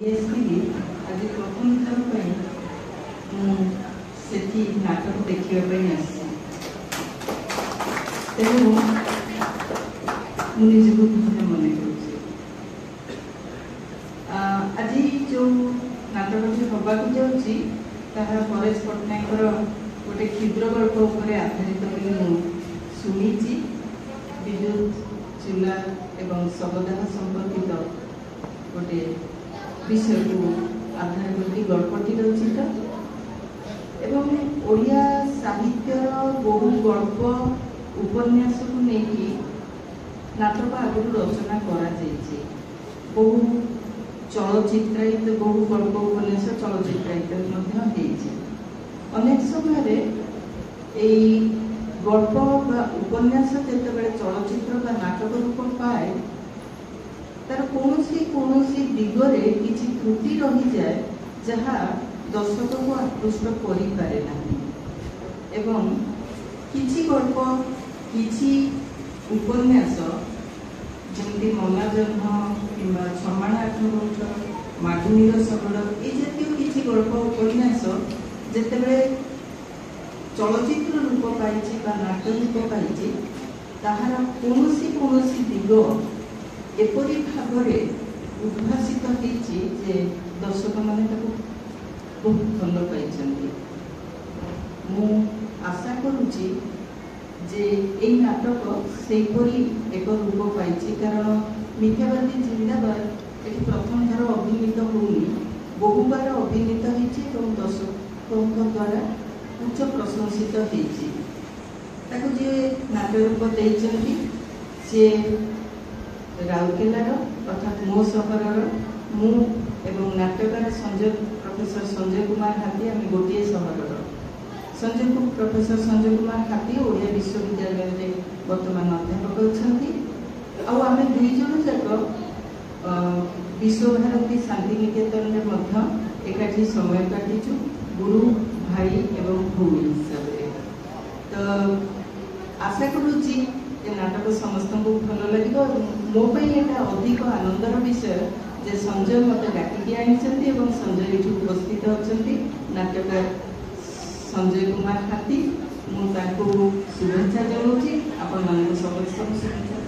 आज प्रथम थर से नाटक देखा तेणु मुझे धन्य मन आज जो नाटक हवा जाऊँगी परेश पट्टनायक गोटे क्षुद्र गल्प उपर आधारित शुणी विद्युत चूला एवं शवदाह संपर्कित गोटे विषय को आधार करके गल्पटी रचित एवं ओडिया साहित्यर बहु गल्प उपन्यास को लेकिन नाटक आगुरी रचना करा बहु चलचित्रायित बहु गल्प उपन्यास चलचित्रायित अनेक समय गल्प उपन्यास जिते चलचित्र नाटक रूप पाए तार कौन दिगरे किसी त्रुटि रही जाए जहाँ दर्शक को आकृष्ट करें एवं किसी गल्प किसी उपन्यास जमी मना जन्म कि छमाण आठ वर्ष माधुनीर शगड़ ये जातीय किसी गल्प उपन्यास जिते चलचित्र रूप पाई नाट्य रूप पाई ताहार कौन दिग एपरी भाव उद्भासित होती दर्शक मैंने बहुत भल पाई मु आशा करुच्ची जे यही नाटक से एक रूप पाई कारण मिथ्यावादी जिंदाबाद ये प्रथम थर अभिनीत होनी बहुबार अभिनीत हो दर्शकों द्वारा उच्च प्रशंसित होती जे नाट्य रूप देती सी राउरकेलार अर्थात मो सहर मु एवं नाट्यकार संजय प्रोफेसर संजय कुमार हाथी आम गोटे सहर प्रोफेसर संजय कुमार हाथी ओडिया विश्वविद्यालय में वर्तमान अध्यापक अच्छा आम दुई जन जाक विश्वभारती शांति निकेतन में एकाठी समय काटिचु गुरु भाई एवं भूमि हिसाब से तो आशा करुच्ची नाटक समस्त को भल लगे मो यहाँ अधिक आनंदर विषय जे संजय मत डाकिकी आनी संजय ये उपस्थित अच्छा नाट्यकार संजय कुमार हाथी मुझे शुभेच्छा जनाऊँ आपण मान समस्त शुभेच्छा।